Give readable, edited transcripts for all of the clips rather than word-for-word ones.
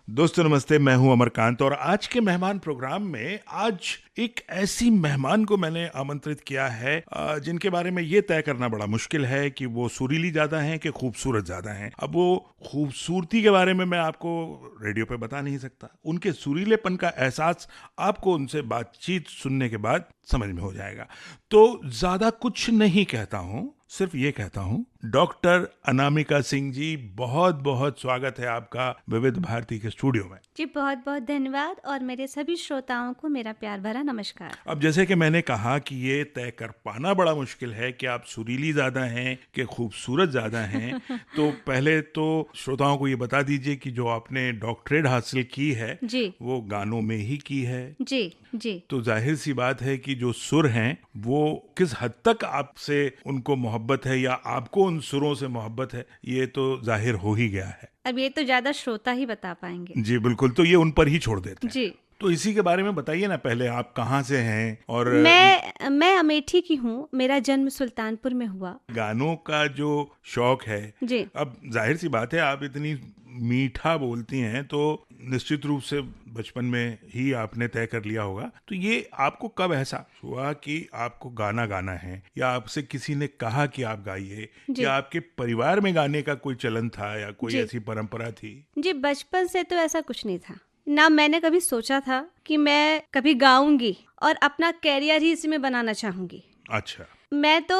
दोस्तों नमस्ते, मैं हूं अमरकांत और आज के मेहमान प्रोग्राम में आज एक ऐसी मेहमान को मैंने आमंत्रित किया है जिनके बारे में ये तय करना बड़ा मुश्किल है कि वो सुरीली ज्यादा हैं कि खूबसूरत ज्यादा हैं। अब वो खूबसूरती के बारे में मैं आपको रेडियो पे बता नहीं सकता, उनके सुरीलेपन का एहसास आपको उनसे बातचीत सुनने के बाद समझ में हो जाएगा। तो ज्यादा कुछ नहीं कहता हूं, सिर्फ ये कहता हूं, डॉक्टर अनामिका सिंह जी, बहुत बहुत स्वागत है आपका विविध भारती के स्टूडियो में। जी बहुत बहुत धन्यवाद और मेरे सभी श्रोताओं को मेरा प्यार भरा नमस्कार। अब जैसे कि मैंने कहा कि ये तय कर पाना बड़ा मुश्किल है कि आप सुरीली ज्यादा हैं कि खूबसूरत ज्यादा हैं। तो पहले तो श्रोताओं को ये बता दीजिए कि जो आपने डॉक्टरेट हासिल की है जी वो गानों में ही की है। जी जी। तो जाहिर सी बात है कि जो सुर हैं वो किस हद तक आपसे उनको मोहब्बत है या आपको उन सुरों से मोहब्बत है, ये तो जाहिर हो ही गया है। अब ये तो ज्यादा श्रोता ही बता पाएंगे। जी बिल्कुल, तो ये उन पर ही छोड़ देते हैं। जी। तो इसी के बारे में बताइए ना, पहले आप कहाँ से हैं और मैं अमेठी की हूँ, मेरा जन्म सुल्तानपुर में हुआ। गानों का जो शौक है, जी अब जाहिर सी बात है आप इतनी मीठा बोलती हैं तो निश्चित रूप से बचपन में ही आपने तय कर लिया होगा। तो ये आपको कब एहसास हुआ कि आपको गाना गाना है, या आपसे किसी ने कहा कि आप गाइए, जी या आपके परिवार में गाने का कोई चलन था या कोई जी ऐसी परंपरा थी? जी। बचपन से तो ऐसा कुछ नहीं था, ना मैंने कभी सोचा था कि मैं कभी गाऊंगी और अपना कैरियर ही इसमें बनाना चाहूंगी। अच्छा। मैं तो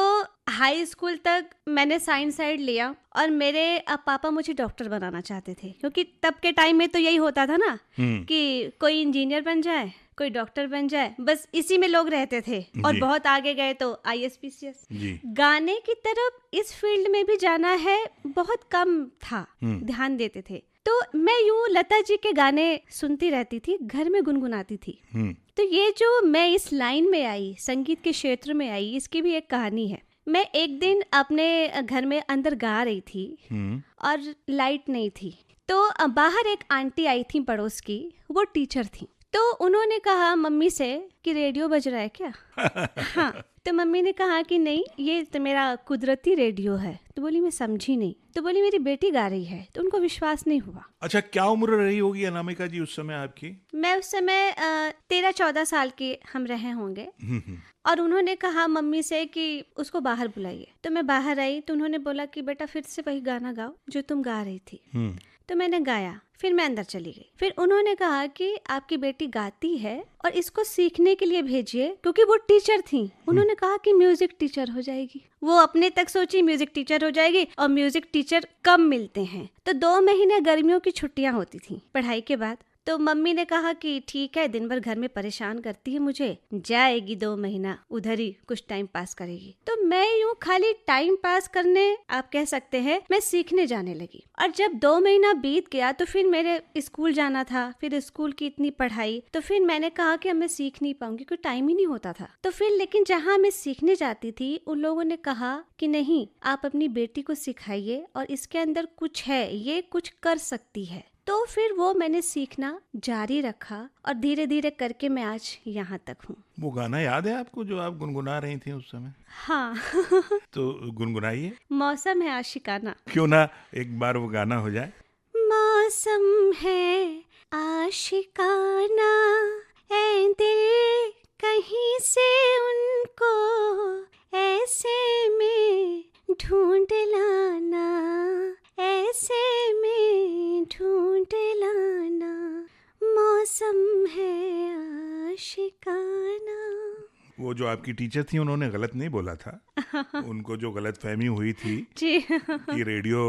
हाई स्कूल तक मैंने साइंस साइड लिया और मेरे पापा मुझे डॉक्टर बनाना चाहते थे, क्योंकि तब के टाइम में तो यही होता था ना कि कोई इंजीनियर बन जाए, कोई डॉक्टर बन जाए, बस इसी में लोग रहते थे। और जी। बहुत आगे गए तो आईएएस पीसीएस। जी। गाने की तरफ इस फील्ड में भी जाना है बहुत कम था, ध्यान देते थे। तो मैं यूं लता जी के गाने सुनती रहती थी, घर में गुनगुनाती थी। तो ये जो मैं इस लाइन में आई, संगीत के क्षेत्र में आई, इसकी भी एक कहानी है। मैं एक दिन अपने घर में अंदर गा रही थी और लाइट नहीं थी, तो बाहर एक आंटी आई थी पड़ोस की, वो टीचर थी। तो उन्होंने कहा मम्मी से कि रेडियो बज रहा है क्या? हाँ। तो मम्मी ने कहा कि नहीं, ये तो मेरा कुदरती रेडियो है। तो बोली मैं समझी नहीं। तो बोली मेरी बेटी गा रही है। तो उनको विश्वास नहीं हुआ। अच्छा, क्या उम्र रही होगी अनामिका जी उस समय आपकी? मैं उस समय 13-14 साल के हम रहे होंगे। और उन्होंने कहा मम्मी से कि उसको बाहर बुलाइए। तो मैं बाहर आई तो उन्होंने बोला कि बेटा फिर से वही गाना गाओ जो तुम गा रही थी। तो मैंने गाया, फिर मैं अंदर चली गई। फिर उन्होंने कहा कि आपकी बेटी गाती है और इसको सीखने के लिए भेजिए, क्योंकि वो टीचर थी। उन्होंने कहा कि म्यूजिक टीचर हो जाएगी। वो अपने तक सोची म्यूजिक टीचर हो जाएगी, और म्यूजिक टीचर कम मिलते हैं। तो 2 महीने गर्मियों की छुट्टियां होती थी पढ़ाई के बाद। तो मम्मी ने कहा कि ठीक है, दिन भर घर में परेशान करती है मुझे, जाएगी 2 महीना उधर ही कुछ टाइम पास करेगी। तो मैं यूं खाली टाइम पास करने, आप कह सकते हैं, मैं सीखने जाने लगी। और जब 2 महीना बीत गया तो फिर मेरे स्कूल जाना था, फिर स्कूल की इतनी पढ़ाई, तो फिर मैंने कहा कि अब मैं सीख नहीं पाऊंगी, क्योंकि टाइम ही नहीं होता था। तो फिर लेकिन जहाँ मैं सीखने जाती थी, उन लोगों ने कहा कि नहीं, आप अपनी बेटी को सिखाइए और इसके अंदर कुछ है, ये कुछ कर सकती है। तो फिर वो मैंने सीखना जारी रखा और धीरे धीरे करके मैं आज यहाँ तक हूँ। वो गाना याद है आपको जो आप गुनगुना रही थी उस समय? हाँ। तो गुनगुनाइए। मौसम है आशिकाना। क्यों ना एक बार वो गाना हो जाए। मौसम है आशिकाना, ऐ दिल कहीं से उनको ऐसे में ढूंढ लाना, ऐसे में ढूंढ लाना, मौसम है आशिकाना। वो जो आपकी टीचर थी उन्होंने गलत नहीं बोला था। उनको जो गलत फहमी हुई थी जी। कि रेडियो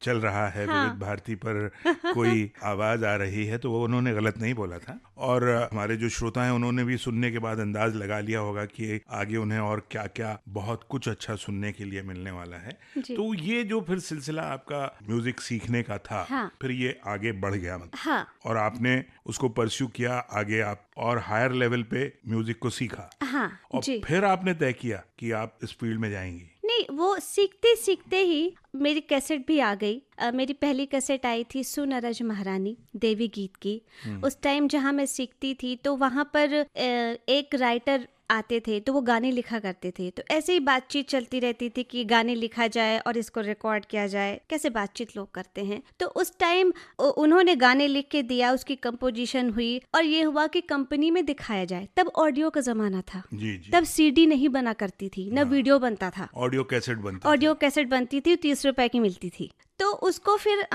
चल रहा है, हाँ। विविध भारती पर कोई आवाज आ रही है, तो वो उन्होंने गलत नहीं बोला था। और हमारे जो श्रोता हैं उन्होंने भी सुनने के बाद अंदाज लगा लिया होगा कि आगे उन्हें और क्या क्या बहुत कुछ अच्छा सुनने के लिए मिलने वाला है। जी। तो ये जो फिर सिलसिला आपका म्यूजिक सीखने का था, हाँ। फिर ये आगे बढ़ गया मतलब, हाँ और आपने उसको परस्यू किया आगे, आप और हायर लेवल पे म्यूजिक को सीखा, हाँ और जी। फिर आपने तय किया कि आप इस फील्ड में जाएंगी। नहीं, वो सीखते सीखते ही मेरी कैसेट भी आ गई। मेरी पहली कैसेट आई थी सुन अरज महारानी देवी गीत की। उस टाइम जहाँ मैं सीखती थी तो वहाँ पर एक राइटर आते थे तो वो गाने लिखा करते थे, तो ऐसे ही बातचीत चलती रहती थी कि गाने लिखा जाए और इसको रिकॉर्ड किया जाए, कैसे बातचीत लोग करते हैं। तो उस टाइम उन्होंने गाने लिख के दिया, उसकी कंपोजिशन हुई और ये हुआ कि कंपनी में दिखाया जाए। तब ऑडियो का जमाना था, जी जी। तब सीडी नहीं बना करती थी, न वीडियो बनता था, ऑडियो कैसेट ऑडियो कैसेट बनती थी, 30 रुपए की मिलती थी। तो उसको फिर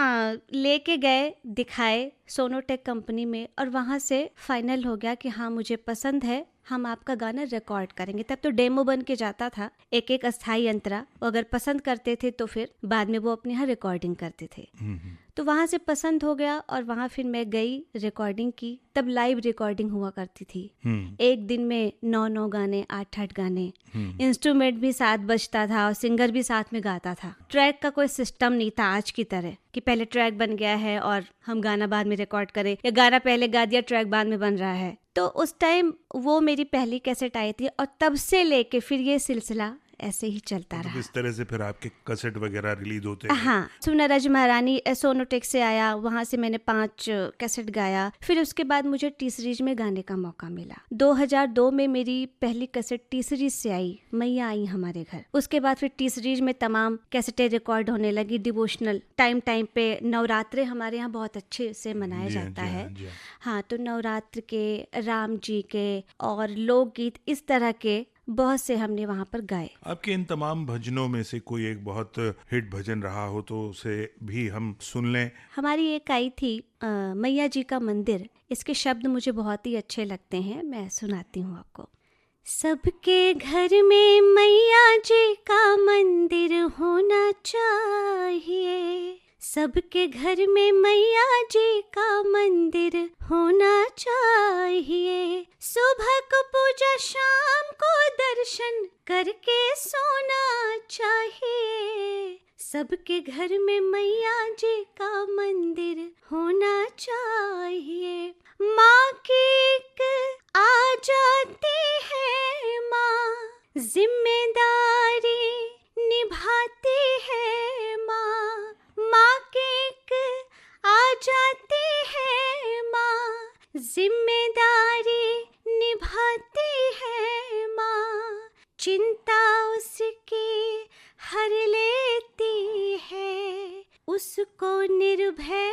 लेके गए, दिखाए सोनोटेक कंपनी में, और वहाँ से फाइनल हो गया कि हाँ मुझे पसंद है, हम आपका गाना रिकॉर्ड करेंगे। तब तो डेमो बन के जाता था, एक एक अस्थाई अंतरा, अगर पसंद करते थे तो फिर बाद में वो अपने यहाँ रिकॉर्डिंग करते थे। तो वहाँ से पसंद हो गया और वहाँ फिर मैं गई, रिकॉर्डिंग की। तब लाइव रिकॉर्डिंग हुआ करती थी, एक दिन में 9 गाने, 8 गाने, इंस्ट्रूमेंट भी साथ बजता था और सिंगर भी साथ में गाता था। ट्रैक का कोई सिस्टम नहीं था आज की तरह कि पहले ट्रैक बन गया है और हम गाना बाद में रिकॉर्ड करें, या गाना पहले गा दिया ट्रैक बाद में बन रहा है। तो उस टाइम वो मेरी पहली कैसेट आई थी और तब से लेके फिर ये सिलसिला ऐसे ही चलता रहा। इस तरह से फिर आपके कैसेट वगैरह रिलीज होते हैं। हाँ, सुनराज महारानी सोनोटेक से आया, वहाँ से मैंने 5 कैसेट गाया। फिर उसके बाद मुझे टी सीरीज में गाने का मौका मिला। 2002 में मेरी पहली कैसेट टी सीरीज से आई, मैया आई हमारे घर। उसके बाद फिर टी सीरीज में तमाम कैसेटें रिकॉर्ड होने लगी, डिवोशनल। टाइम पे नवरात्रे हमारे यहाँ बहुत अच्छे से मनाया जाता है। हाँ, तो नवरात्र के, राम जी के और लोकगीत, इस तरह के बहुत से हमने वहाँ पर गाए। आपके इन तमाम भजनों में से कोई एक बहुत हिट भजन रहा हो तो उसे भी हम सुन लें। हमारी एक आई थी मैया जी का मंदिर, इसके शब्द मुझे बहुत ही अच्छे लगते हैं, मैं सुनाती हूँ आपको। सबके घर में मैया जी का मंदिर होना चाहिए, सबके घर में मैया जी का मंदिर होना चाहिए। सुबह को पूजा, शाम को दर्शन करके सोना चाहिए। सबके घर में मैया जी का मंदिर होना चाहिए। माँ की एक आ जाती है माँ, जिम्मेदारी निभाती है माँ। माँ के एक आ जाती है माँ, जिम्मेदारी निभाती है माँ। चिंता उसकी हर लेती है, उसको निर्भय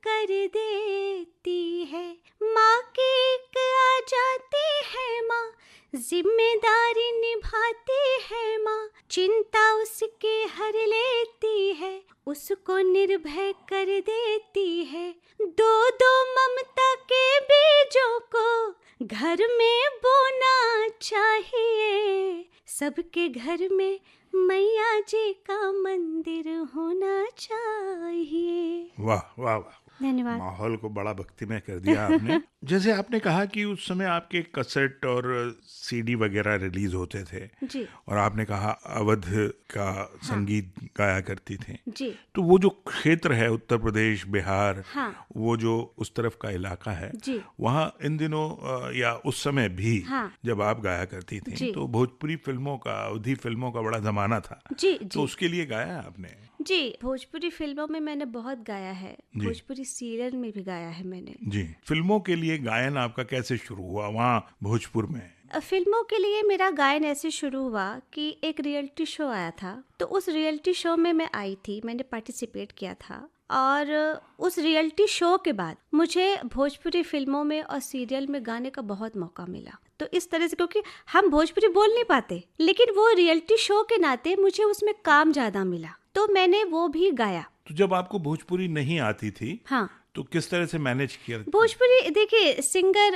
कर देती है। माँ की एक आ जाती है माँ, जिम्मेदारी निभाती है माँ। चिंता उसके हर लेती है, उसको निर्भय कर देती है। दो ममता के बीजों को घर में बोना चाहिए। सबके घर में मैया जी का मंदिर होना चाहिए। वाह वाह वाह, धन्यवाद। माहौल को बड़ा भक्तिमय कर दिया आपने। जैसे आपने कहा कि उस समय आपके कैसेट और सीडी वगैरह रिलीज होते थे जी और आपने कहा अवध का संगीत गाया करती थी, जी तो वो जो क्षेत्र है उत्तर प्रदेश, बिहार, हाँ वो जो उस तरफ का इलाका है, जी वहाँ इन दिनों या उस समय भी हाँ जब आप गाया करती थी जी। तो भोजपुरी फिल्मों का, अवधी फिल्मों का बड़ा जमाना था, जी तो जी उसके लिए गाया आपने? जी, भोजपुरी फिल्मों में मैंने बहुत गाया है, जी। भोजपुरी सीरियल में भी गाया है मैंने। जी, फिल्मों के लिए गायन आपका कैसे शुरू हुआ वहाँ भोजपुर में? फिल्मों के लिए मेरा गायन ऐसे शुरू हुआ कि एक रियलिटी शो आया था, तो उस रियलिटी शो में मैं आई थी, मैंने पार्टिसिपेट किया था। और उस रियलिटी शो के बाद मुझे भोजपुरी फिल्मों में और सीरियल में गाने का बहुत मौका मिला। तो इस तरह से, क्योंकि हम भोजपुरी बोल नहीं पाते, लेकिन वो रियलिटी शो के नाते मुझे उसमें काम ज़्यादा मिला, तो मैंने वो भी गाया। तो जब आपको भोजपुरी नहीं आती थी, हाँ, तो किस तरह से मैनेज किया? भोजपुरी देखिए, सिंगर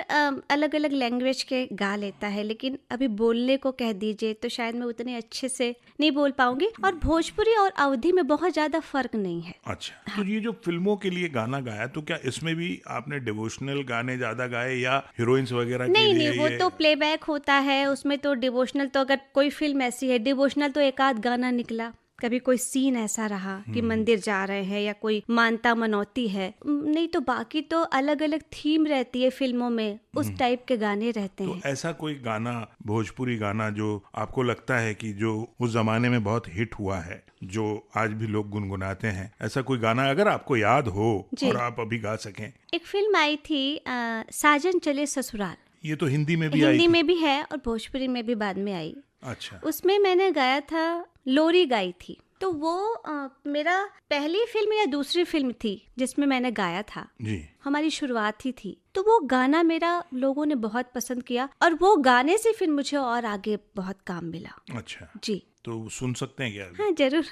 अलग अलग लैंग्वेज के गा लेता है, लेकिन अभी बोलने को कह दीजिए तो शायद मैं उतने अच्छे से नहीं बोल पाऊंगी। और भोजपुरी और अवधी में बहुत ज्यादा फर्क नहीं है। अच्छा, तो ये जो फिल्मों के लिए गाना गाया, तो क्या इसमें भी आपने डिवोशनल गाने ज्यादा गाए या हीरोइंस वगैरह के नहीं लिए? नहीं, वो तो प्लेबैक होता है, उसमें तो डिवोशनल, तो अगर कोई फिल्म ऐसी है डिवोशनल तो एक आध गाना निकला, कभी कोई सीन ऐसा रहा कि मंदिर जा रहे हैं या कोई मानता मनौती है, नहीं तो बाकी तो अलग अलग थीम रहती है फिल्मों में, उस टाइप के गाने रहते तो हैं। ऐसा कोई गाना, भोजपुरी गाना जो आपको लगता है कि जो उस जमाने में बहुत हिट हुआ है, जो आज भी लोग गुनगुनाते हैं, ऐसा कोई गाना अगर आपको याद हो और आप अभी गा सकें? एक फिल्म आई थी साजन चले ससुराल, ये तो हिंदी में भी आई हिंदी थी? में भी है और भोजपुरी में भी बाद में आई। अच्छा। उसमें मैंने गाया था, लोरी गाई थी। तो वो मेरा पहली फिल्म या दूसरी फिल्म थी जिसमें मैंने गाया था जी। हमारी शुरुआत ही थी। तो वो गाना मेरा लोगों ने बहुत पसंद किया और वो गाने से फिर मुझे और आगे बहुत काम मिला। अच्छा, जी तो सुन सकते हैं क्या? हाँ जरूर।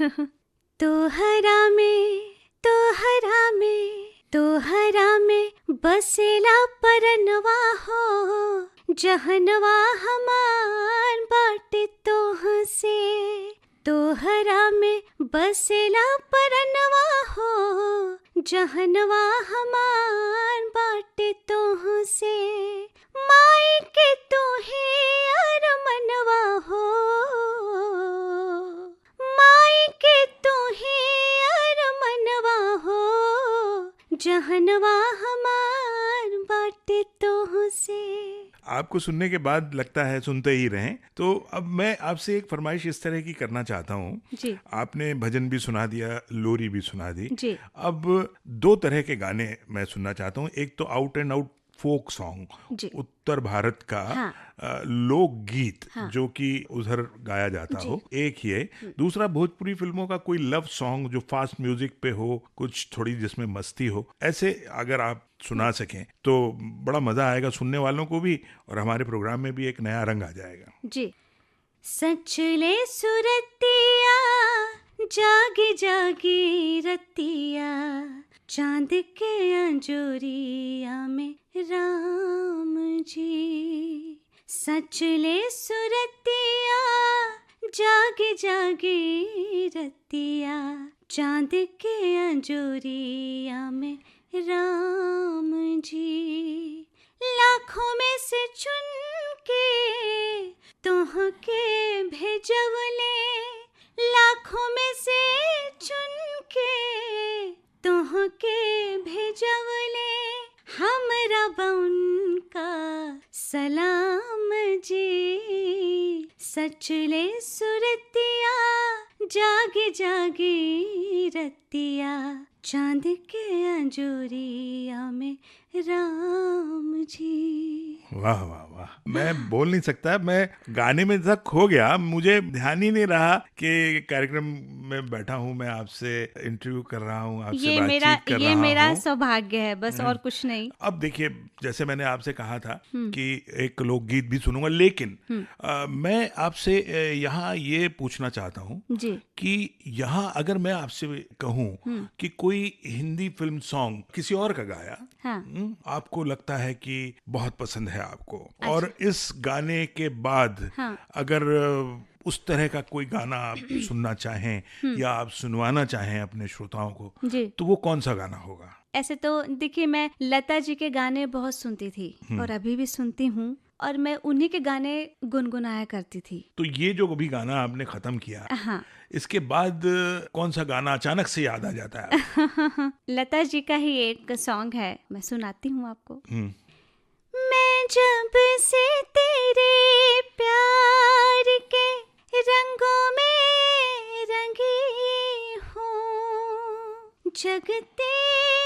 तोहरा में बसेला परनवा हो, जहनवा हमार बाटे तोह से। तोहरा में बसेला परनवा हो, जहनवा हमार बाटे तोह से। माई के तोहे अरमनवा हो, माई के तोहे अरमनवा हो, जहनवा हमार बाटे तोह से। आपको सुनने के बाद लगता है सुनते ही रहें। तो अब मैं आपसे एक फरमाइश इस तरह की करना चाहता हूँ। जी आपने भजन भी सुना दिया, लोरी भी सुना दी। जी अब दो तरह के गाने मैं सुनना चाहता हूँ। एक तो out and out folk song, जी उत्तर भारत का हाँ। लोकगीत, हाँ। जो कि उधर गाया जाता जी। हो, एक ही है। दूसरा भोजपुरी फिल्मों का कोई लव सॉन्ग जो फास्ट म्यूजिक पे हो, कुछ थोड़ी जिसमें मस्ती हो, ऐसे अगर आप सुना सकें तो बड़ा मजा आएगा सुनने वालों को भी, और हमारे प्रोग्राम में भी एक नया रंग आ जाएगा। जी। सचले सुरतिया जागी जागी रतिया, चांद के अंजोरिया में राम जी। सचले सुरतिया जागी जागी रतिया, चांद के अंजोरिया में राम जी। लाखों में से चुन के तोहके भेजवले, लाखों में से चुन के तोहके भेजवले। हमरा बउन का सलाम जी। सचले सुरतिया जागी जागी रतिया, चांद के अंजोरिया में राम जी। वाह वाह वाह, मैं बोल नहीं सकता, मैं गाने में इतना खो गया, मुझे ध्यान ही नहीं रहा कि कार्यक्रम में बैठा हूँ, मैं आपसे इंटरव्यू कर रहा हूँ, आपसे बातचीत कर ये रहा मेरा हूँ। सौभाग्य है बस, और कुछ नहीं। अब देखिए, जैसे मैंने आपसे कहा था कि एक लोकगीत भी सुनूंगा, लेकिन मैं आपसे यहाँ ये पूछना चाहता हूँ जी कि यहाँ अगर मैं आपसे कहूँ कि कोई हिंदी फिल्म सॉन्ग किसी और का गाया, हाँ आपको लगता है कि बहुत पसंद है आपको, और इस गाने के बाद हाँ। अगर उस तरह का कोई गाना आप सुनना चाहें या आप सुनवाना चाहें अपने श्रोताओं को, जी। तो वो कौन सा गाना होगा? ऐसे तो देखिए, मैं लता जी के गाने बहुत सुनती थी और अभी भी सुनती हूँ, और मैं उन्हीं के गाने गुनगुनाया करती थी। तो ये जो अभी गाना आपने खत्म किया, हाँ इसके बाद कौन सा गाना अचानक से याद आ जाता है आपको? लता जी का ही एक सॉन्ग है, मैं सुनाती हूँ आपको। हम्म। मैं जब से तेरे प्यार के रंगों में रंगी हूँ, जगते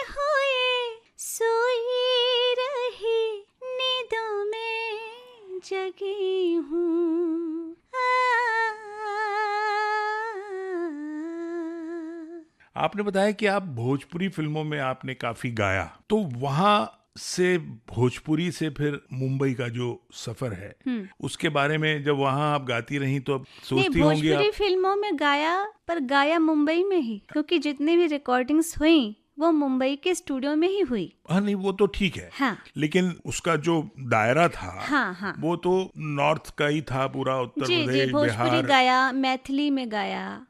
हुए सोई रही नींदों में जगी हूँ। आपने बताया कि आप भोजपुरी फिल्मों में आपने काफी गाया, तो वहां से भोजपुरी से फिर मुंबई का जो सफर है, उसके बारे में जब वहां आप गाती रही तो अब नहीं, सोचती होंगी भोजपुरी आप? फिल्मों में गाया, पर गाया मुंबई में ही, क्योंकि जितनी भी रिकॉर्डिंग्स हुई वो मुंबई के स्टूडियो में ही हुई। हाँ, नहीं वो तो ठीक है, हाँ लेकिन उसका जो दायरा था, हाँ हाँ वो तो नॉर्थ का ही था, पूरा उत्तर जी जी। प्रदेश, भोजपुरी बिहार। गाया, मैथिली में गाया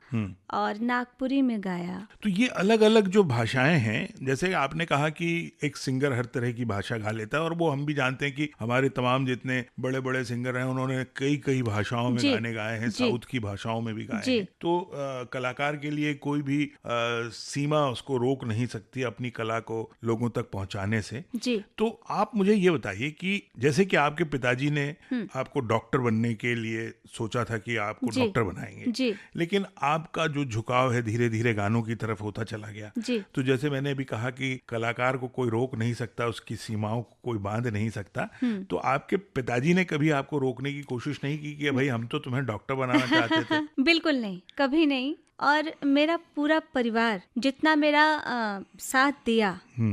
और नागपुरी में गाया। तो ये अलग अलग जो भाषाएं हैं, जैसे आपने कहा कि एक सिंगर हर तरह की भाषा गा लेता है, और वो हम भी जानते हैं कि हमारे तमाम जितने बड़े बड़े सिंगर हैं उन्होंने कई कई भाषाओं में जी, गाने गाए हैं, जी। साउथ की भाषाओं में भी गाए जी। हैं। तो कलाकार के लिए कोई भी सीमा उसको रोक नहीं सकती अपनी कला को लोगों तक पहुंचाने से। जी तो आप मुझे ये बताइए कि जैसे कि आपके पिताजी ने आपको डॉक्टर बनने के लिए सोचा था कि आपको जी। डॉक्टर बनाएंगे, जी लेकिन आपका जो झुकाव है धीरे धीरे गानों की तरफ होता चला गया। जी। तो जैसे मैंने अभी कहा कि कलाकार को कोई रोक नहीं सकता, उसकी सीमाओं को कोई बांध नहीं सकता, तो आपके पिताजी ने कभी आपको रोकने की कोशिश नहीं की कि भाई हम तो तुम्हें डॉक्टर बनाना चाहते थे? बिल्कुल नहीं, कभी नहीं। और मेरा पूरा परिवार जितना मेरा साथ दिया,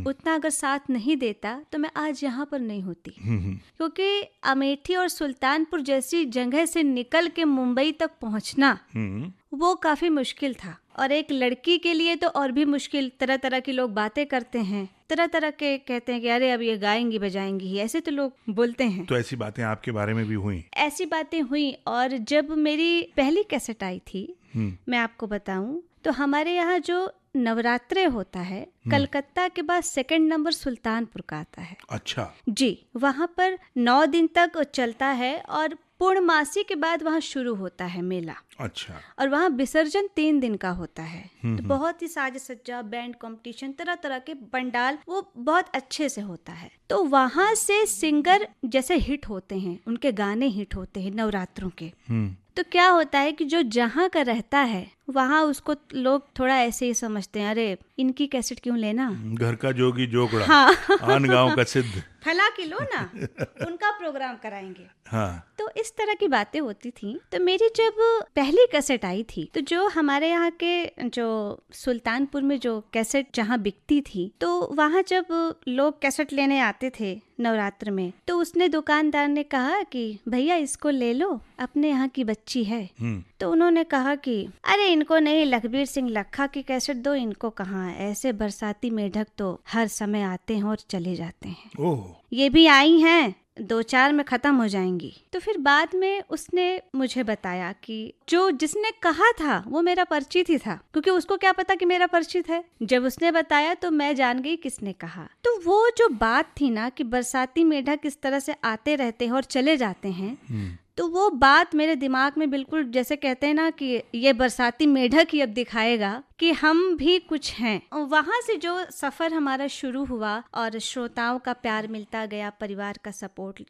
उतना अगर साथ नहीं देता तो मैं आज यहाँ पर नहीं होती। क्योंकि अमेठी और सुल्तानपुर जैसी जगह से निकल के मुंबई तक पहुँचना वो काफी मुश्किल था, और एक लड़की के लिए तो और भी मुश्किल। तरह तरह के लोग बातें करते हैं, तरह तरह के कहते हैं कि अरे अब ये गाएंगी बजाएंगी ही, ऐसे तो लोग बोलते हैं। तो ऐसी बातें आपके बारे में भी हुई? ऐसी बातें हुई। और जब मेरी पहली कैसेट आई थी, मैं आपको बताऊं तो हमारे यहाँ जो नवरात्रे होता है, कलकत्ता के बाद सेकंड नंबर सुल्तानपुर का आता है। अच्छा जी, वहाँ पर 9 दिन तक चलता है और पूर्णमासी के बाद वहाँ शुरू होता है मेला। अच्छा। और वहाँ विसर्जन 3 दिन का होता है। तो बहुत ही साज सज्जा, बैंड कंपटीशन, तरह तरह के पंडाल, वो बहुत अच्छे से होता है। तो वहाँ से सिंगर जैसे हिट होते हैं, उनके गाने हिट होते हैं नवरात्रों के। तो क्या होता है कि जो जहाँ का रहता है वहाँ उसको लोग थोड़ा ऐसे ही समझते हैं, अरे इनकी कैसेट क्यों लेना, घर का जोगी जोगड़ा, हाँ। आन गांव का सिद्ध, फला की लो ना, उनका प्रोग्राम कराएंगे। हाँ। तो इस तरह की बातें होती थी। तो मेरी जब पहली कैसेट आई थी, तो जो हमारे यहाँ के जो सुल्तानपुर में जो कैसेट जहाँ बिकती थी, तो वहाँ जब लोग कैसेट लेने आते थे नवरात्र में, तो उसने दुकानदार ने कहा कि भैया इसको ले लो, अपने यहाँ की बच्ची है। तो उन्होंने कहा कि अरे इनको नहीं, लखबीर सिंह लखा की कैसेट दो, इनको कहाँ, ऐसे बरसाती मेढक तो हर समय आते हैं और चले जाते हैं। ओह। ये भी आई हैं, 2-4 में खत्म हो जाएंगी। तो फिर बाद में उसने मुझे बताया कि जो जिसने कहा था वो मेरा परिचित ही था, क्योंकि उसको क्या पता कि मेरा परिचित है। जब उसने बताया तो मैं जान गई किसने कहा। तो वो जो बात थी ना कि बरसाती मेढक किस तरह से आते रहते हैं और चले जाते हैं, तो वो बात मेरे दिमाग में बिल्कुल, जैसे कहते हैं ना कि ये बरसाती मेढक ही अब दिखाएगा कि हम भी कुछ हैं। वहाँ से जो सफ़र हमारा शुरू हुआ और श्रोताओं का प्यार मिलता गया, परिवार का सपोर्ट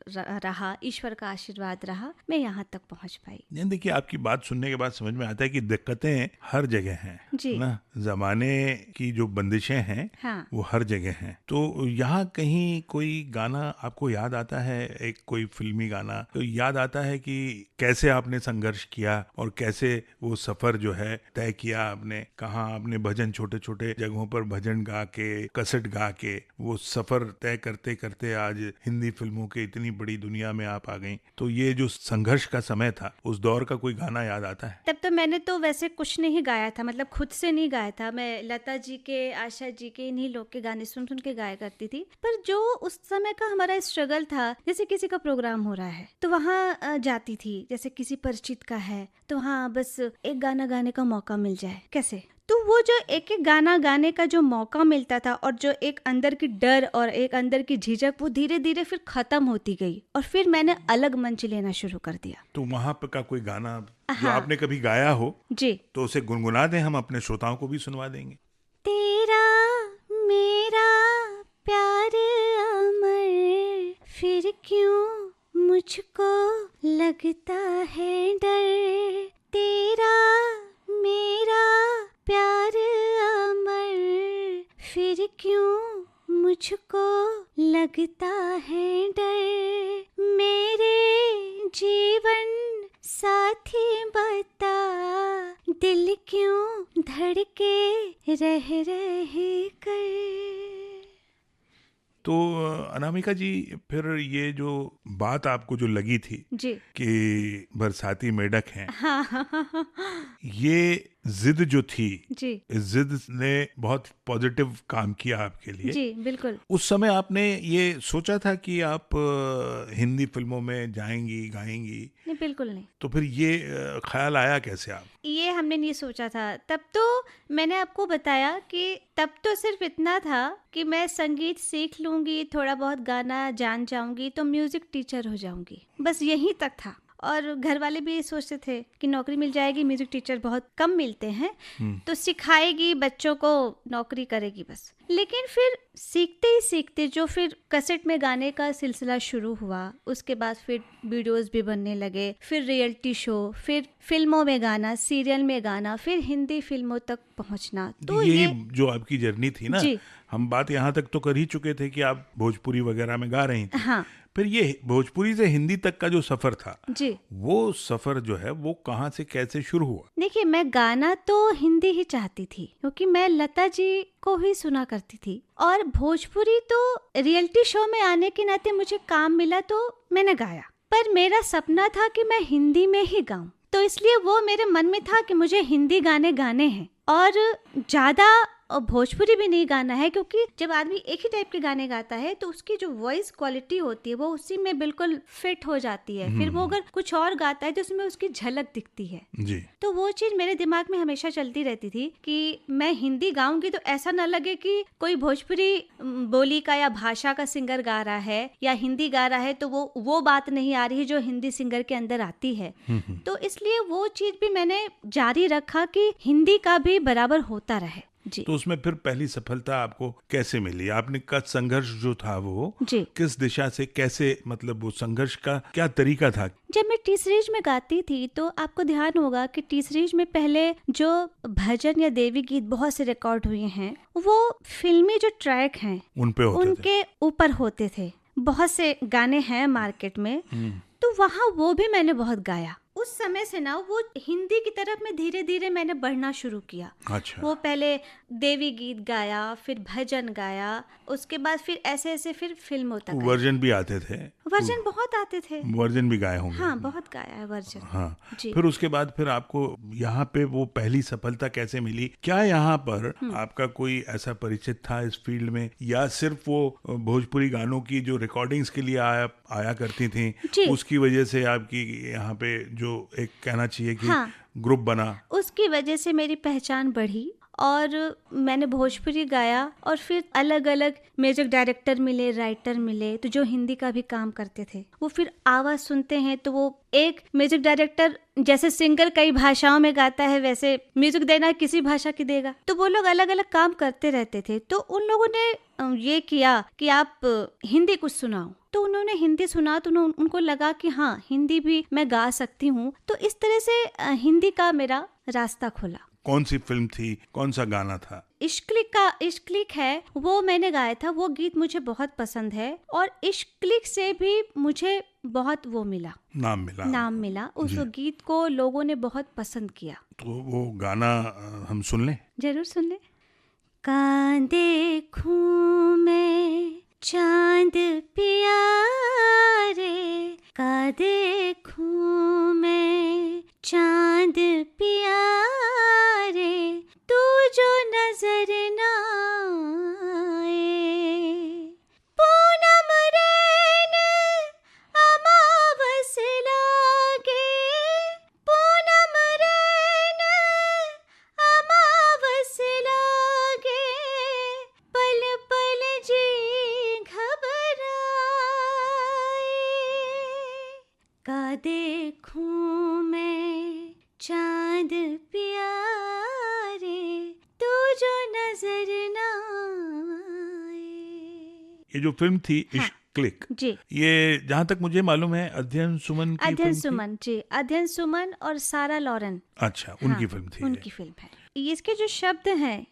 रहा, ईश्वर का आशीर्वाद रहा, मैं यहाँ तक पहुँच पाई। नहीं, देखिए आपकी बात सुनने के बाद समझ में आता है कि दिक्कतें हर जगह हैं जी ना, जमाने की जो बंदिशें हैं, हाँ। वो हर जगह हैं। तो यहाँ कहीं कोई गाना आपको याद आता है, एक कोई फिल्मी गाना तो याद आता है कि कैसे आपने संघर्ष किया और कैसे वो सफर जो है तय किया आपने, कहाँ आपने भजन, छोटे छोटे जगहों पर भजन गा के, कैसेट गा के वो सफर तय करते करते आज हिंदी फिल्मों के इतनी बड़ी दुनिया में आप आ गई। तो ये जो संघर्ष का समय था, उस दौर का कोई गाना याद आता है? तब तो मैंने तो वैसे कुछ नहीं गाया था, मतलब खुद से नहीं गाया था। मैं लता जी के, आशा जी के, इन्हीं लोग के गाने सुन सुन के गाया करती थी। पर जो उस समय का हमारा स्ट्रगल था, जैसे किसी का प्रोग्राम हो रहा है तो वहाँ जाती थी, जैसे किसी परिचित का है तो हाँ बस एक गाना गाने का मौका मिल जाए, कैसे। तो वो जो एक एक गाना गाने का जो मौका मिलता था और जो एक अंदर की डर और एक अंदर की झिझक, वो धीरे धीरे फिर खत्म होती गई और फिर मैंने अलग मंच लेना शुरू कर दिया। तो वहाँ पे का कोई गाना जो आपने कभी गाया हो जी, तो उसे गुनगुना दें, हम अपने श्रोताओं को भी सुनवा देंगे। तेरा मेरा प्यार अमर, फिर क्यों मुझको लगता है डर, तेरा मेरा प्यार अमर, फिर क्यों मुझको लगता है डर, मेरे जीवन साथी बता, दिल क्यों धड़के रह कर। तो अनामिका जी, फिर ये जो बात आपको जो लगी थी जी कि बरसाती मेढक हैं, हाँ ये जिद जो थी, जी इस जिद ने बहुत पॉजिटिव काम किया आपके लिए। जी बिल्कुल। उस समय आपने ये सोचा था कि आप हिंदी फिल्मों में जाएंगी, गाएंगी? नहीं, बिल्कुल नहीं। तो फिर ये ख्याल आया कैसे आप? ये हमने नहीं सोचा था। तब तो मैंने आपको बताया कि तब तो सिर्फ इतना था कि मैं संगीत सीख लूंगी, थोड़ा बहुत गाना जान जाऊंगी तो म्यूजिक टीचर हो जाऊंगी, बस यही तक था। और घर वाले भी सोचते थे कि नौकरी मिल जाएगी, म्यूजिक टीचर बहुत कम मिलते हैं, तो सिखाएगी बच्चों को, नौकरी करेगी बस। लेकिन फिर सीखते ही सीखते जो फिर कैसेट में गाने का सिलसिला शुरू हुआ, उसके बाद फिर वीडियोस भी बनने लगे, फिर रियलिटी शो, फिर फिल्मों में गाना, सीरियल में गाना, फिर हिंदी फिल्मों तक पहुंचना। तो ये जो आपकी जर्नी थी ना, जी, हम बात यहाँ तक तो कर ही चुके थे कि आप भोजपुरी वगैरह में गा रही थी। हाँ फिर ये भोजपुरी से हिंदी तक का जो सफर था, जी। वो सफर जो है वो कहाँ से कैसे शुरू हुआ? देखिए, मैं गाना तो हिंदी ही चाहती थी, क्योंकि मैं लता जी को ही सुना करती थी, और भोजपुरी तो रियलिटी शो में आने के नाते मुझे काम मिला तो मैंने गाया। पर मेरा सपना था कि मैं हिंदी में ही गाऊं, तो इसलिए वो मेरे मन में था कि मुझे हिंदी गाने गाने हैं और ज्यादा भोजपुरी भी नहीं गाना है, क्योंकि जब आदमी एक ही टाइप के गाने गाता है तो उसकी जो वॉइस क्वालिटी होती है वो उसी में बिल्कुल फिट हो जाती है। फिर वो अगर कुछ और गाता है तो उसमें उसकी झलक दिखती है। जी। तो वो चीज मेरे दिमाग में हमेशा चलती रहती थी कि मैं हिंदी गाऊंगी तो ऐसा ना लगे कि कोई भोजपुरी बोली का या भाषा का सिंगर गा रहा है या हिंदी गा रहा है तो वो बात नहीं आ रही है जो हिंदी सिंगर के अंदर आती है। तो इसलिए वो चीज भी मैंने जारी रखा कि हिंदी का भी बराबर होता रहे। जी। तो उसमें फिर पहली सफलता आपको कैसे मिली? आपने का संघर्ष जो था वो जी। किस दिशा से, कैसे, मतलब वो संघर्ष का क्या तरीका था? जब मैं टी सीरीज में गाती थी तो आपको ध्यान होगा कि टी सीरीज में पहले जो भजन या देवी गीत बहुत से रिकॉर्ड हुए हैं वो फिल्मी जो ट्रैक हैं उन पे होते उनके ऊपर होते थे। बहुत से गाने हैं मार्केट में, तो वहाँ वो भी मैंने बहुत गाया। उस समय से ना वो हिंदी की तरफ में धीरे धीरे मैंने बढ़ना शुरू किया। अच्छा। वो पहले देवी गीत गाया, फिर भजन गाया, उसके बाद फिर ऐसे ऐसे फिर फिल्मों तक आया। वर्जन भी आते थे? वर्जन बहुत आते थे। वर्जन भी गाए होंगे? हाँ, बहुत गाया है वर्जन। हाँ। जी। फिर उसके बाद फिर आपको यहाँ पे वो पहली सफलता कैसे मिली? क्या यहाँ पर आपका कोई ऐसा परिचित था इस फील्ड में, या सिर्फ वो भोजपुरी गानों की जो रिकॉर्डिंग्स के लिए आया करती थी, जी। उसकी वजह से आपकी यहाँ पे जो एक कहना चाहिए कि हाँ। ग्रुप बना? उसकी वजह से मेरी पहचान बढ़ी और मैंने भोजपुरी गाया, और फिर अलग अलग म्यूजिक डायरेक्टर मिले, राइटर मिले, तो जो हिंदी का भी काम करते थे वो फिर आवाज सुनते हैं तो वो एक म्यूजिक डायरेक्टर जैसे सिंगर कई भाषाओं में गाता है वैसे म्यूजिक देना किसी भाषा की देगा, तो वो लोग अलग अलग काम करते रहते थे। तो उन लोगों ने ये किया कि आप हिंदी कुछ सुनाओ, तो उन्होंने हिंदी सुना तो उनको लगा कि हाँ, हिंदी भी मैं गा सकती हूँ। तो इस तरह से हिंदी का मेरा रास्ता खुला। कौन सी फिल्म थी, कौन सा गाना था? इश्क-लिक है, वो मैंने गाया था। वो गीत मुझे बहुत पसंद है और इश्क-लिक से भी मुझे बहुत वो मिला, नाम मिला। उस गीत को लोगों ने बहुत पसंद किया। तो वो गाना हम सुन लें? जरूर सुन ले। का देखूं मैं चांद प्यारे, का देखूं मैं चांद प्यारे, तू जो नजर ना आए। पूनम रैन अमावस लागे, पूनम रैन अमावस लागे, पल पल जी घबराए। का देखूं मैं चांद प्यारे, तू जो नजर ना आए। ये जो फिल्म थी हाँ। इश्क-लिक, जी। ये जहाँ तक मुझे मालूम है अध्ययन सुमन की अध्ययन फिल्म थी? सुमन, जी, अध्ययन सुमन और सारा लॉरेन। अच्छा, उनकी हाँ, फिल्म थी। उनकी फिल्म है। इसके जो शब्द हैं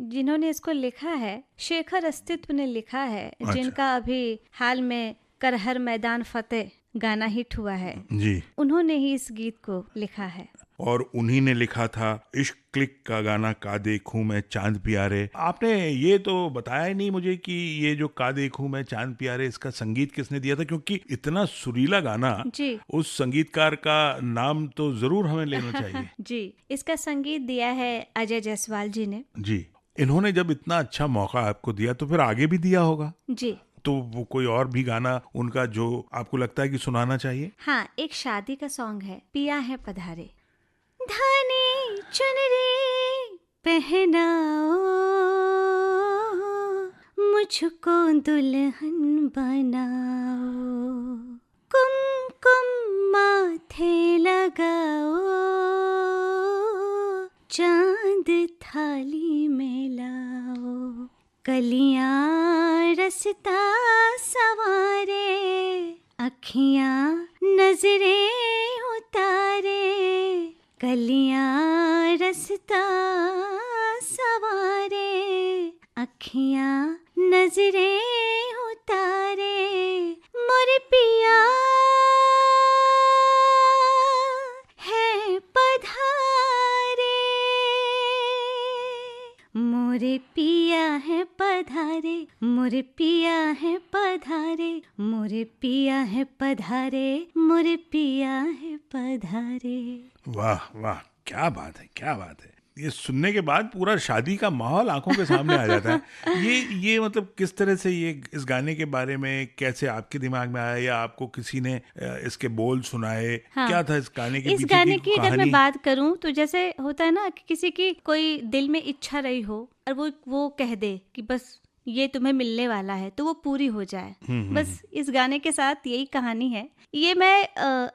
जिन्होंने इसको लिखा है, शेखर अस्तित्व ने लिखा है, जिनका अभी हाल में कर हर मैदान फतेह गाना हिट हुआ है, जी। उन्होंने ही इस गीत को लिखा है। और उन्हीं ने लिखा था इश्क-लिक का गाना का देखूं मैं चांद प्यारे। आपने ये तो बताया ही नहीं मुझे कि ये जो का देखूं मैं चांद प्यारे, इसका संगीत किसने दिया था, क्योंकि इतना सुरीला गाना, जी। उस संगीतकार का नाम तो जरूर हमें लेना चाहिए। जी, इसका संगीत दिया है अजय जायसवाल जी ने। जी। इन्होंने जब इतना अच्छा मौका आपको दिया तो फिर आगे भी दिया होगा, जी। तो वो कोई और भी गाना उनका जो आपको लगता है कि सुनाना चाहिए? हाँ, एक शादी का सॉन्ग है, पिया है पधारे। धानी चुनरी पहनाओ, मुझको दुल्हन बनाओ, कुमकुम माथे लगाओ, चांद थाली में लाओ, कलियां रसता सवारे, अखियां नजरें उतारे, कलियां रसता सवारे, अखियां नजरें उतारे, मोरे पिया है पधारे, मोरे पिया है पधारे, मोरे पिया है पधारे, मोरे पिया है पधारे, मोरे पिया है पधारे। वाह वाह, क्या बात है, क्या बात है। ये सुनने के बाद पूरा शादी का माहौल आंखों के सामने आ जाता है। ये मतलब किस तरह से ये इस गाने के बारे में कैसे आपके दिमाग में आया, या आपको किसी ने इसके बोल सुनाए? हाँ। क्या था इस गाने के इस पीछे गाने की की अगर मैं कहानी? बात करूं तो जैसे होता है ना कि किसी की कोई दिल में इच्छा रही हो और वो कह दे कि बस ये तुम्हें मिलने वाला है, तो वो पूरी हो जाए। बस इस गाने के साथ यही कहानी है। ये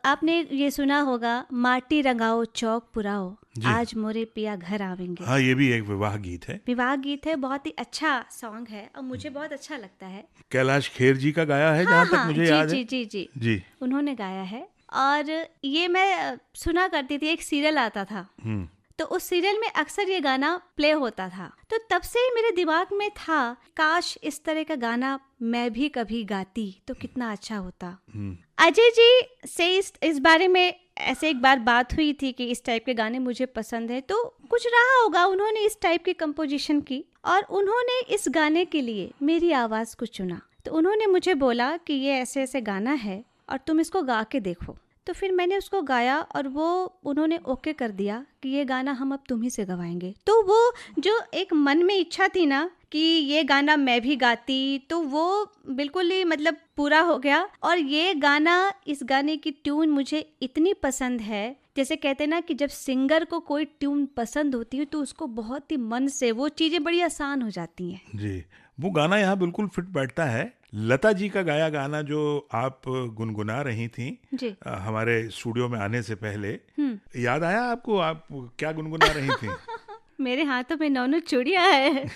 आपने ये सुना होगा, माटी रंगाओ चौक पुराओ, जी। आज मोरे पिया घर आवेंगे। हाँ, ये भी एक विवाह गीत है। विवाह गीत है, बहुत ही अच्छा सॉन्ग है और मुझे बहुत अच्छा लगता है। कैलाश खेर जी का गाया है, हाँ जहाँ तक हाँ, मुझे जी याद जी है। जी जी जी। उन्होंने गाया है। और ये मैं सुना करती थी, एक सीरियल आता था तो उस सीरियल में अक्सर ये गाना प्ले होता था, तो तब से ही मेरे दिमाग में था, काश इस तरह का गाना मैं भी कभी गाती तो कितना अच्छा होता। अजय जी से इस बारे में ऐसे एक बार बात हुई थी कि इस टाइप के गाने मुझे पसंद है, तो कुछ रहा होगा, उन्होंने इस टाइप की कंपोजिशन की और उन्होंने इस गाने के लिए मेरी आवाज़ को चुना। तो उन्होंने मुझे बोला कि ये ऐसे ऐसे गाना है और तुम इसको गा के देखो। तो फिर मैंने उसको गाया और वो उन्होंने ओके कर दिया कि ये गाना हम अब तुम ही से गवाएंगे। तो वो जो एक मन में इच्छा थी ना कि ये गाना मैं भी गाती, तो वो बिल्कुल ही मतलब पूरा हो गया। और ये गाना, इस गाने की ट्यून मुझे इतनी पसंद है, जैसे कहते हैं ना कि जब सिंगर को कोई ट्यून पसंद होती है तो उसको बहुत ही मन से वो चीज़ें बड़ी आसान हो जाती हैं। जी, वो गाना यहाँ बिल्कुल फिट बैठता है। लता जी का गाया गाना जो आप गुनगुना रही थी जी। हमारे स्टूडियो में आने से पहले, याद आया आपको? आप क्या गुनगुना रही थी? मेरे हाथों में 9 चूड़ियां है।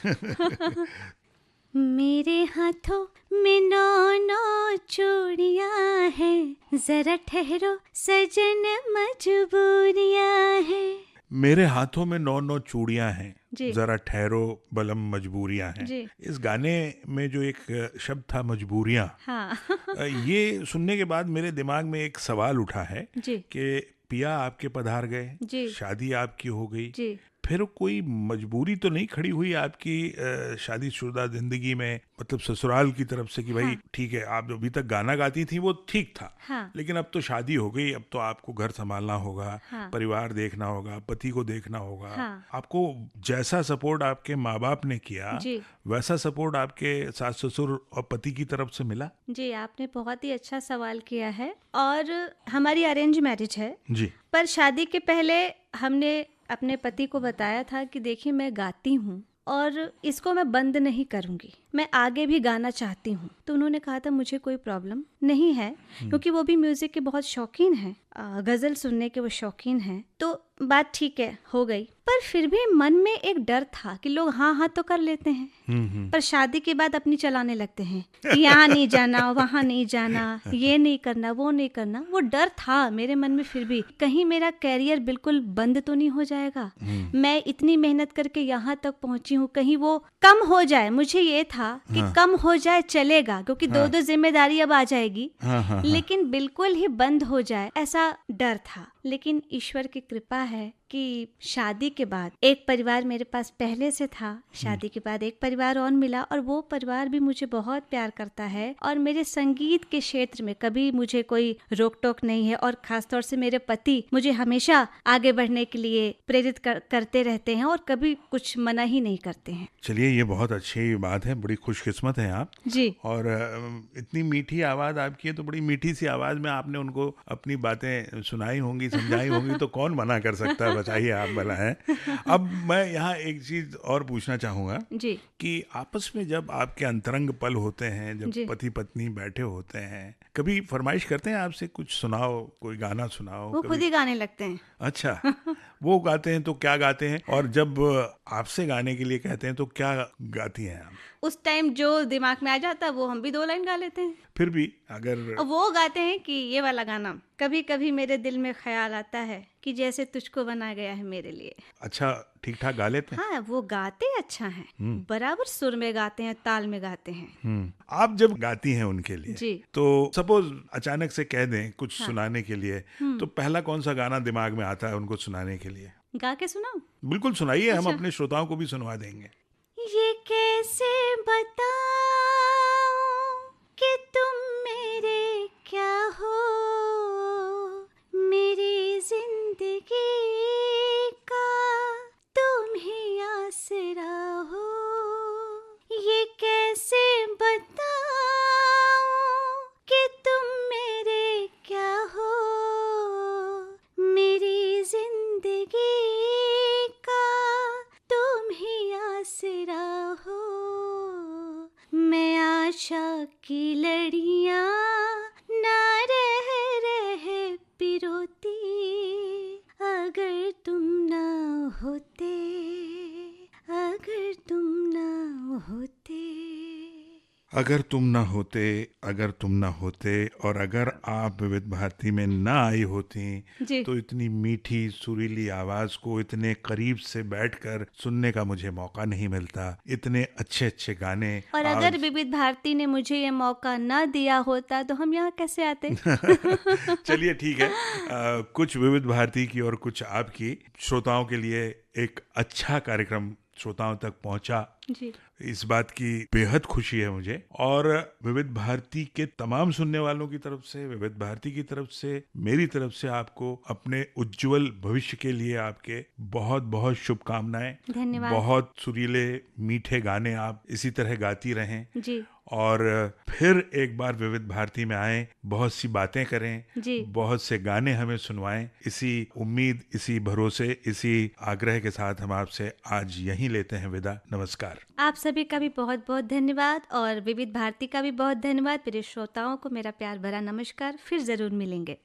मेरे हाथों में 9 चूड़ियां हैं, जरा ठहरो सजन मजबूरियां हैं। मेरे हाथों में 9 चूड़ियां हैं, जी। जरा ठहरो बलम मजबूरियां हैं। जी। इस गाने में जो एक शब्द था मजबूरियां, हाँ। ये सुनने के बाद मेरे दिमाग में एक सवाल उठा है जी। कि पिया आपके पधार गए, जी। शादी आपकी हो गई, जी। फिर कोई मजबूरी तो नहीं खड़ी हुई आपकी शादीशुदा जिंदगी में, मतलब ससुराल की तरफ से कि भाई हाँ। ठीक है, आप जो अभी तक गाना गाती थी वो ठीक था, हाँ। लेकिन अब तो शादी हो गई, अब तो आपको घर संभालना होगा, हाँ। परिवार देखना होगा, पति को देखना होगा। हाँ। आपको जैसा सपोर्ट आपके माँ बाप ने किया, जी। वैसा सपोर्ट आपके सास ससुर और पति की तरफ से मिला? जी, आपने बहुत ही अच्छा सवाल किया है। और हमारी अरेंज मैरिज है, जी। पर शादी के पहले हमने अपने पति को बताया था कि देखिए मैं गाती हूँ और इसको मैं बंद नहीं करूँगी, मैं आगे भी गाना चाहती हूँ। तो उन्होंने कहा था मुझे कोई प्रॉब्लम नहीं है, क्योंकि वो भी म्यूज़िक के बहुत शौकीन हैं, गज़ल सुनने के वो शौकीन हैं। तो बात ठीक है, हो गई। पर फिर भी मन में एक डर था कि लोग हाँ हाँ तो कर लेते हैं, पर शादी के बाद अपनी चलाने लगते हैं, यहाँ नहीं जाना, वहाँ नहीं जाना, ये नहीं करना, वो नहीं करना। वो डर था मेरे मन में फिर भी, कहीं मेरा कैरियर बिल्कुल बंद तो नहीं हो जाएगा। मैं इतनी मेहनत करके यहाँ तक पहुंची हूँ, कहीं वो कम हो जाए। मुझे ये था कि कम हो जाए चलेगा, क्योंकि 2 जिम्मेदारी अब आ जाएगी, लेकिन बिल्कुल ही बंद हो जाए ऐसा डर था। लेकिन ईश्वर की कृपा है कि शादी के बाद एक परिवार मेरे पास पहले से था, शादी के बाद एक परिवार और मिला, और वो परिवार भी मुझे बहुत प्यार करता है और मेरे संगीत के क्षेत्र में कभी मुझे कोई रोक टोक नहीं है। और खासतौर से मेरे पति मुझे हमेशा आगे बढ़ने के लिए प्रेरित करते रहते हैं और कभी कुछ मना ही नहीं करते हैं। चलिए, ये बहुत अच्छी बात है, बड़ी खुशकिस्मत हैं आप जी। और इतनी मीठी आवाज़ आपकी है, तो बड़ी मीठी सी आवाज़ में आपने उनको अपनी बातें सुनाई होंगी समझाई होंगी तो कौन मना कर सकता है, बताइए आप भला हैं। अब मैं यहाँ एक चीज़ और पूछना चाहूँगा जी कि आपस में जब आपके अंतरंग पल होते हैं, जब जी। पति पत्नी बैठे होते हैं, कभी फरमाइश करते हैं आपसे कुछ सुनाओ, कोई गाना सुनाओ वो खुद कभी? ही गाने लगते हैं। अच्छा, वो गाते हैं तो क्या गाते हैं, और जब आपसे गाने के लिए कहते हैं तो क्या गाती हैं आप? उस टाइम जो दिमाग में आ जाता है वो हम भी 2 लाइन गा लेते हैं। फिर भी अगर और वो गाते हैं कि ये वाला गाना, कभी कभी मेरे दिल में ख्याल आता है कि जैसे तुझको बना गया है मेरे लिए। अच्छा ठीक ठाक गा लेते हैं? हाँ, वो गाते अच्छा हैं, बराबर सुर में गाते हैं, ताल में गाते हैं। आप जब गाती हैं उनके लिए, जी। तो सपोज अचानक से कह दें कुछ हाँ। सुनाने के लिए, तो पहला कौन सा गाना दिमाग में आता है उनको सुनाने के लिए? गा के सुनाऊं? बिल्कुल सुनाइए, हम अच्छा। अपने श्रोताओं को भी सुनवा देंगे। ये कैसे बताऊं कि तुम मेरे क्या हो, मेरी जिंदगी का तुम ही आसरा हो। ये कैसे बताऊं कि तुम मेरे क्या हो, मेरी जिंदगी का तुम ही आसरा हो। मैं आशा की लड़ियां ना रह रह पिरोती, अगर तुम ना होते, अगर तुम ना होते। अगर तुम ना होते, अगर तुम ना होते, और अगर आप विविध भारती में ना आई होती जी। तो इतनी मीठी सुरीली आवाज को इतने करीब से बैठकर सुनने का मुझे मौका नहीं मिलता। इतने अच्छे अच्छे गाने। और अगर आज विविध भारती ने मुझे ये मौका ना दिया होता तो हम यहाँ कैसे आते? चलिए ठीक है, कुछ विविध भारती की और कुछ आपकी, श्रोताओं के लिए एक अच्छा कार्यक्रम श्रोताओं तक पहुंचा, जी। इस बात की बेहद खुशी है मुझे। और विविध भारती के तमाम सुनने वालों की तरफ से, विविध भारती की तरफ से, मेरी तरफ से आपको अपने उज्जवल भविष्य के लिए आपके बहुत बहुत शुभकामनाएं। धन्यवाद। बहुत सुरीले मीठे गाने आप इसी तरह गाती रहें, जी और फिर एक बार विविध भारती में आएं, बहुत सी बातें करें, जी। बहुत से गाने हमें सुनवाएं। इसी उम्मीद, इसी भरोसे, इसी आग्रह के साथ हम आपसे आज यहीं लेते हैं विदा। नमस्कार। आप सभी का भी बहुत बहुत धन्यवाद, और विविध भारती का भी बहुत धन्यवाद। मेरे श्रोताओं को मेरा प्यार भरा नमस्कार। फिर जरूर मिलेंगे।